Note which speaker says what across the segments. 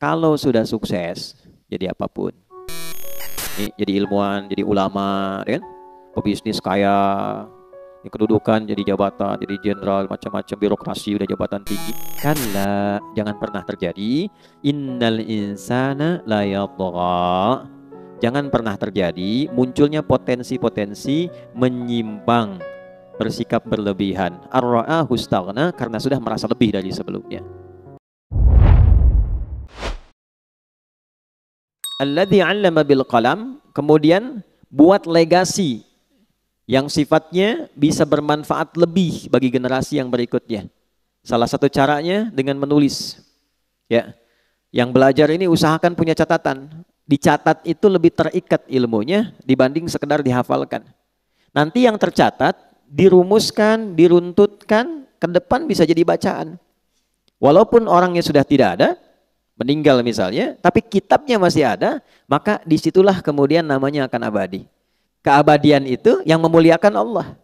Speaker 1: Kalau sudah sukses, jadi apapun. Jadi ilmuwan, jadi ulama, kan? Pebisnis kaya, kedudukan jadi jabatan, jadi jenderal, macam-macam birokrasi, udah jabatan tinggi. Kalla, jangan pernah terjadi. Innal insana la yatgha. Jangan pernah terjadi munculnya potensi-potensi menyimpang, bersikap berlebihan. Ar-ra'ahu istaghna, karena sudah merasa lebih dari sebelumnya. Alladzi 'allama bil qalam, kemudian buat legasi yang sifatnya bisa bermanfaat lebih bagi generasi yang berikutnya. Salah satu caranya dengan menulis. Ya. Yang belajar ini usahakan punya catatan. Dicatat itu lebih terikat ilmunya dibanding sekedar dihafalkan. Nanti yang tercatat dirumuskan, diruntutkan, ke depan bisa jadi bacaan. Walaupun orangnya sudah tidak ada, meninggal misalnya, tapi kitabnya masih ada, maka disitulah kemudian namanya akan abadi. Keabadian itu yang memuliakan Allah.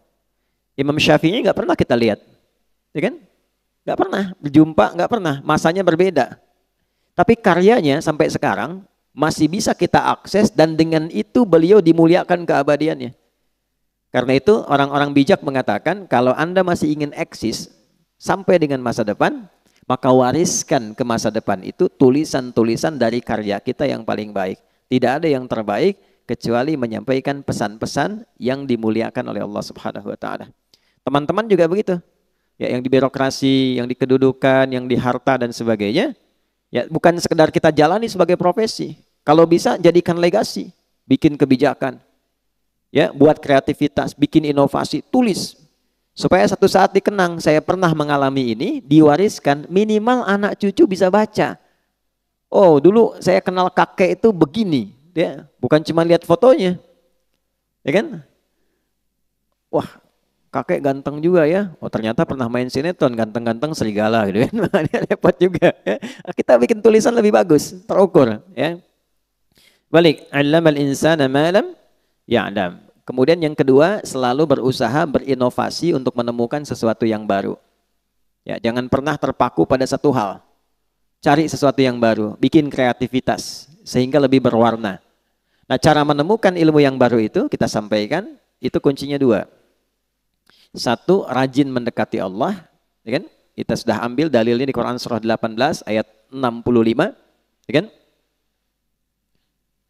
Speaker 1: Imam Syafi'i nggak pernah kita lihat, ya kan? Nggak pernah berjumpa, nggak pernah. Masanya berbeda. Tapi karyanya sampai sekarang masih bisa kita akses dan dengan itu beliau dimuliakan keabadiannya. Karena itu orang-orang bijak mengatakan kalau Anda masih ingin eksis sampai dengan masa depan, maka wariskan ke masa depan itu tulisan-tulisan dari karya kita yang paling baik. Tidak ada yang terbaik kecuali menyampaikan pesan-pesan yang dimuliakan oleh Allah Subhanahu wa taala. Teman-teman juga begitu. Ya, yang di birokrasi, yang di kedudukan, yang di harta dan sebagainya, ya bukan sekedar kita jalani sebagai profesi. Kalau bisa jadikan legasi, bikin kebijakan. Ya, buat kreativitas, bikin inovasi, tulis. Supaya satu saat dikenang, saya pernah mengalami ini, diwariskan, minimal anak cucu bisa baca. Oh, dulu saya kenal kakek itu begini. Ya, bukan cuma lihat fotonya. Ya kan? Wah, kakek ganteng juga ya. Oh, ternyata pernah main sinetron, ganteng-ganteng serigala gitu kan. Repot juga. Ya. Kita bikin tulisan lebih bagus, terukur. Ya. Balik, 'allamal insana ma lam ya'lam. Kemudian yang kedua, selalu berusaha berinovasi untuk menemukan sesuatu yang baru. Ya, jangan pernah terpaku pada satu hal. Cari sesuatu yang baru, bikin kreativitas sehingga lebih berwarna. Nah, cara menemukan ilmu yang baru itu kita sampaikan, itu kuncinya dua. Satu, rajin mendekati Allah, ya kan? Kita sudah ambil dalilnya di Quran surah 18 ayat 65, ya kan?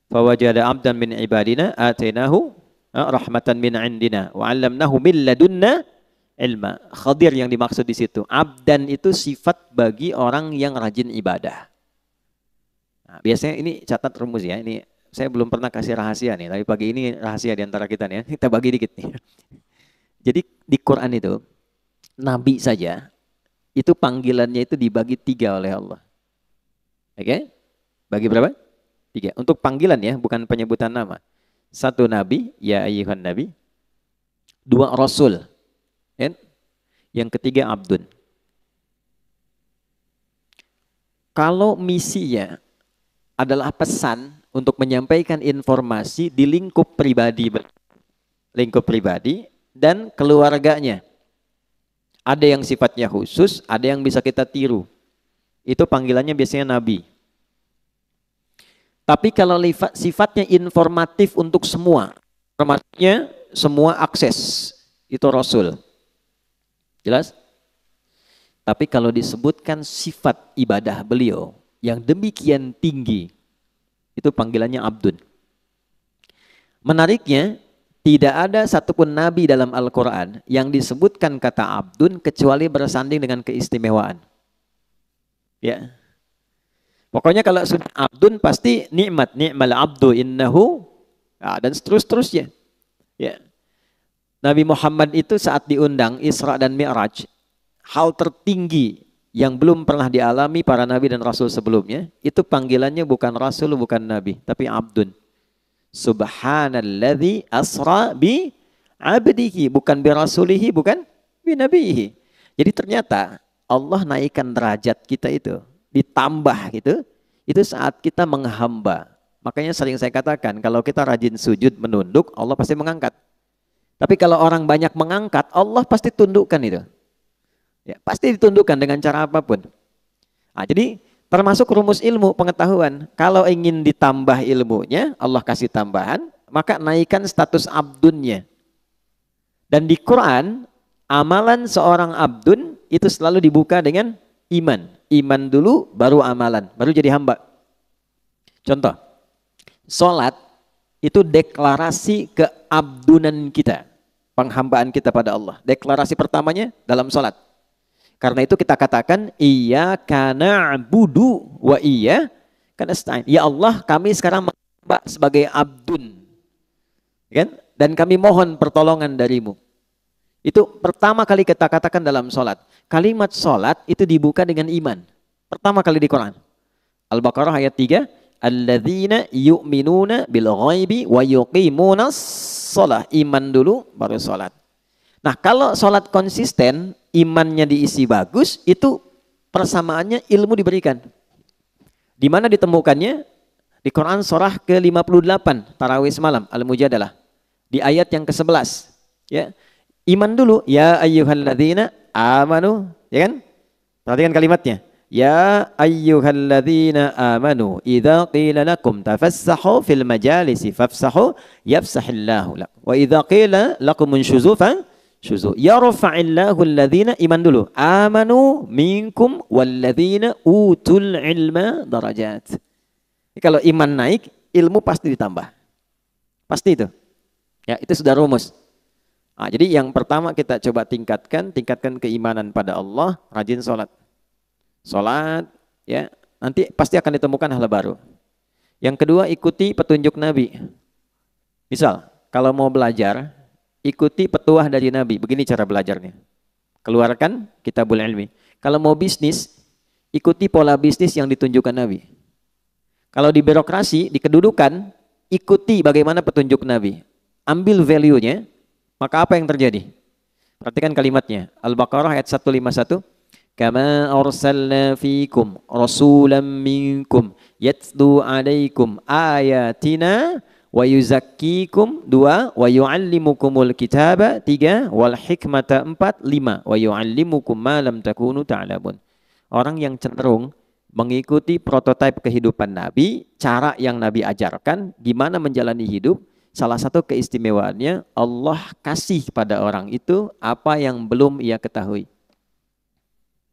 Speaker 1: Fa wajada 'abdan min ibadina atainahu rahmatan min indina wa 'allamnahu min ladunna ilma. Khadir yang dimaksud di situ. Abdan itu sifat bagi orang yang rajin ibadah. Nah, biasanya ini catat rumus ya. Ini saya belum pernah kasih rahasia nih, tapi pagi ini rahasia di antara kita nih ya. Kita bagi dikit nih. Jadi di Quran itu nabi saja itu panggilannya itu dibagi 3 oleh Allah. Oke? Bagi berapa? 3. Untuk panggilan ya, bukan penyebutan nama. 1 nabi, ya ayyuhan nabi. 2 rasul. Ya? Yang ketiga abdun. Kalau misinya adalah pesan untuk menyampaikan informasi di lingkup pribadi dan keluarganya. Ada yang sifatnya khusus, ada yang bisa kita tiru. Itu panggilannya biasanya nabi. Tapi kalau sifatnya informatif untuk semua, informasinya semua akses, itu rasul. Jelas? Tapi kalau disebutkan sifat ibadah beliau yang demikian tinggi, itu panggilannya abdun. Menariknya, tidak ada satupun nabi dalam Al-Quran yang disebutkan kata abdun kecuali bersanding dengan keistimewaan. Ya. Pokoknya kalau sudah abdun pasti nikmat, ni'mal abdu innahu, dan seterusnya. Ya. Nabi Muhammad itu saat diundang Isra dan Mi'raj, hal tertinggi yang belum pernah dialami para nabi dan rasul sebelumnya, itu panggilannya bukan rasul, bukan nabi, tapi abdun. Subhanalladzi asra bi abdihi, bukan bi rasulihi, bukan bi nabihi. Jadi ternyata Allah naikkan derajat kita itu, ditambah gitu, itu saat kita menghamba. Makanya sering saya katakan, kalau kita rajin sujud menunduk, Allah pasti mengangkat. Tapi kalau orang banyak mengangkat, Allah pasti tundukkan itu. Ya, pasti ditundukkan dengan cara apapun. Nah, jadi Termasuk rumus ilmu pengetahuan. Kalau ingin ditambah ilmunya, Allah kasih tambahan, maka naikkan status abdunnya. Dan di Quran, amalan seorang abdun itu selalu dibuka dengan iman. Iman dulu, baru amalan, baru jadi hamba. Contoh, sholat itu deklarasi keabdunan kita, penghambaan kita pada Allah. Deklarasi pertamanya dalam sholat. Karena itu kita katakan iyyaka na'budu wa iyyaka nasta'in. Ya Allah, kami sekarang menghamba sebagai abdun. Kan? Dan kami mohon pertolongan darimu. Itu pertama kali kita katakan dalam sholat. Kalimat sholat itu dibuka dengan iman. Pertama kali di Quran. Al-Baqarah ayat 3. Alladzina yu'minuna bil ghaibi wa yuqimunas sholah. Iman dulu baru sholat. Nah, kalau sholat konsisten, imannya diisi bagus, itu persamaannya ilmu diberikan. Di mana ditemukannya? Di Quran surah ke-58, Tarawih semalam, Al-Mujadalah. Di ayat yang ke-11. Ya. Iman dulu, ya ayyuhalladzina amanu, ya kan? Perhatikan kalimatnya. Ya ayyuhalladzina amanu, idza qila lakum tafassahu fil majalisi fafsahu yafsahillahu lakum. Wa idza qila lakum unshuzu syuzu. Yarfa'illahu alladhina, iman dulu. Amanu minkum walladhina utul ilma darajat. Kalau iman naik, ilmu pasti ditambah. Pasti itu. Ya, itu sudah rumus. Nah, jadi yang pertama kita coba tingkatkan keimanan pada Allah, rajin sholat. Sholat, ya, nanti pasti akan ditemukan hal baru. Yang kedua, ikuti petunjuk Nabi. Misal, kalau mau belajar, ikuti petuah dari Nabi. Begini cara belajarnya. Keluarkan kitabul ilmi. Kalau mau bisnis, ikuti pola bisnis yang ditunjukkan Nabi. Kalau di birokrasi, di kedudukan, ikuti bagaimana petunjuk Nabi. Ambil value-nya, maka apa yang terjadi? Perhatikan kalimatnya. Al-Baqarah ayat 151. Kama arsalna fikum rasulan minkum yatlu alaikum ayatina wa yuzakkikum 2 wa yuallimukumul kitaba 3 wal hikmata 4 5 wa yuallimukum ma lam takunu ta'lamun. Orang yang cenderung mengikuti prototipe kehidupan Nabi, cara yang Nabi ajarkan, gimana menjalani hidup, salah satu keistimewaannya Allah kasih pada orang itu apa yang belum ia ketahui.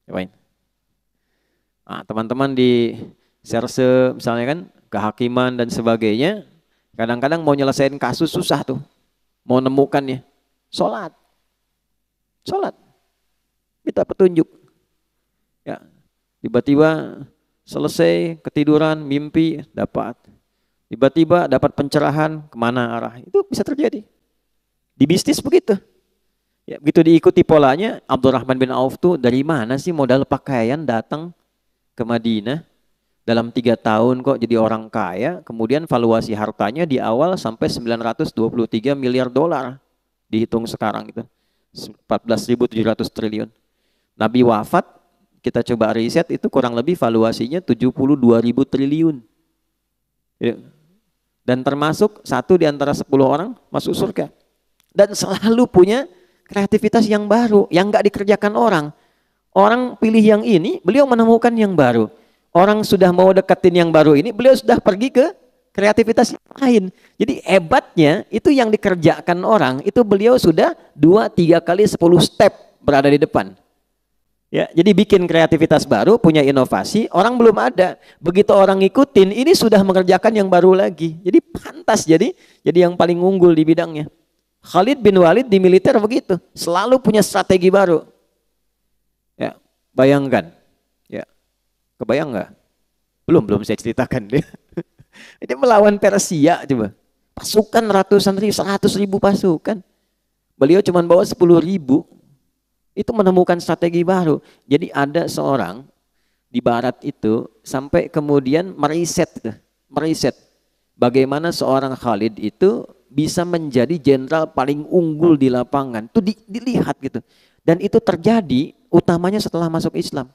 Speaker 1: Nah, teman-teman di serse misalnya kan, kehakiman dan sebagainya, kadang-kadang mau nyelesain kasus susah tuh. Mau nemukannya. Sholat. Minta petunjuk. Ya, tiba-tiba selesai ketiduran, mimpi, dapat. Tiba-tiba dapat pencerahan, kemana arah. Itu bisa terjadi. Di bisnis begitu. Ya, begitu diikuti polanya, Abdurrahman bin Auf tuh dari mana sih modal pakaian datang ke Madinah? Dalam 3 tahun kok jadi orang kaya, kemudian valuasi hartanya di awal sampai 923 miliar dolar. Dihitung sekarang itu. 14.700 triliun. Nabi wafat, kita coba riset itu kurang lebih valuasinya 72.000 triliun. Dan termasuk 1 di antara 10 orang masuk surga. Dan selalu punya kreativitas yang baru, yang nggak dikerjakan orang. Orang pilih yang ini, beliau menemukan yang baru. Orang sudah mau deketin yang baru ini, beliau sudah pergi ke kreativitas yang lain. Jadi hebatnya itu yang dikerjakan orang, itu beliau sudah 2-3 kali 10 step berada di depan. Ya, jadi bikin kreativitas baru, punya inovasi, orang belum ada. Begitu orang ngikutin, ini sudah mengerjakan yang baru lagi. Jadi pantas jadi yang paling unggul di bidangnya. Khalid bin Walid di militer begitu, selalu punya strategi baru. Ya, bayangkan. Ya, kebayang nggak? Belum saya ceritakan dia. Ini melawan Persia coba. Pasukan ratusan ribu, 100.000 pasukan. Beliau cuma bawa 10.000. Itu menemukan strategi baru. Jadi ada seorang di barat itu sampai kemudian meriset bagaimana seorang Khalid itu bisa menjadi jenderal paling unggul di lapangan. Itu dilihat gitu. Dan itu terjadi utamanya setelah masuk Islam.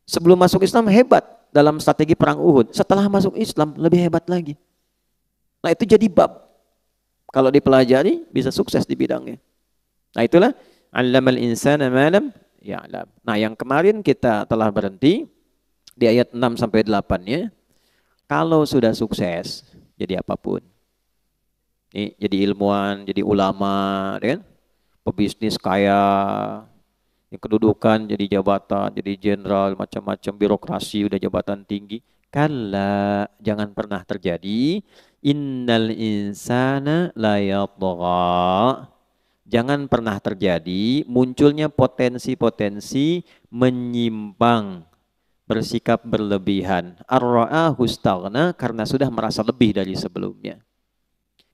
Speaker 1: Sebelum masuk Islam hebat dalam strategi perang Uhud. Setelah masuk Islam lebih hebat lagi. Nah, itu jadi bab. Kalau dipelajari bisa sukses di bidangnya. Nah, itulah allamal insana ma lam ya'lam. Nah, yang kemarin kita telah berhenti di ayat 6 sampai 8-nya, kalau sudah sukses jadi apapun. Nih, jadi ilmuwan, jadi ulama, kan? Pebisnis kaya, yang kedudukan jadi jabatan, jadi jenderal, macam-macam birokrasi, udah jabatan tinggi. Kalla, jangan pernah terjadi. Innal insana la yatgha. Jangan pernah terjadi munculnya potensi-potensi menyimpang, bersikap berlebihan. Ar-ra'ahu istaghna, karena sudah merasa lebih dari sebelumnya.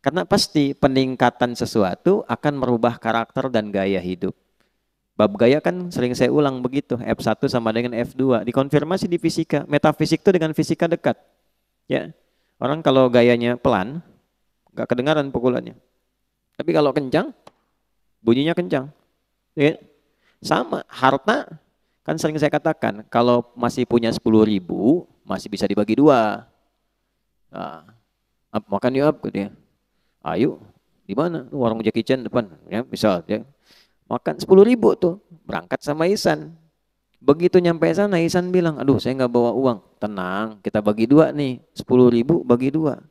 Speaker 1: Karena pasti peningkatan sesuatu akan merubah karakter dan gaya hidup. Bab gaya kan sering saya ulang begitu, F1 sama dengan F2. Dikonfirmasi di fisika, metafisik itu dengan fisika dekat. Ya, orang kalau gayanya pelan, nggak kedengaran pukulannya. Tapi kalau kencang, bunyinya kencang. Ya, sama, harta kan sering saya katakan, kalau masih punya 10.000, masih bisa dibagi dua. Nah, makan yuk, gitu ya. Ayo, di mana? Warung Jackie Chan depan, ya, misal, ya. Makan 10.000 tuh, berangkat sama Ihsan. Begitu nyampe sana, Ihsan bilang, aduh saya nggak bawa uang. Tenang, kita bagi dua nih, 10.000 bagi dua.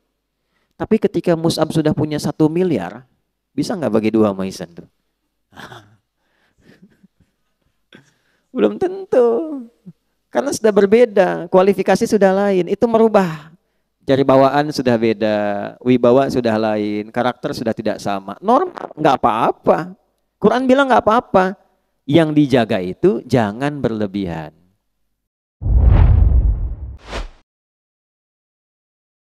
Speaker 1: Tapi ketika Mus'ab sudah punya 1 miliar, bisa nggak bagi dua sama Ihsan tuh? Belum tentu. Karena sudah berbeda, kualifikasi sudah lain, itu merubah. Dari bawaan sudah beda, wibawa sudah lain, karakter sudah tidak sama. Normal, nggak apa-apa. Quran bilang nggak apa-apa. Yang dijaga itu jangan berlebihan.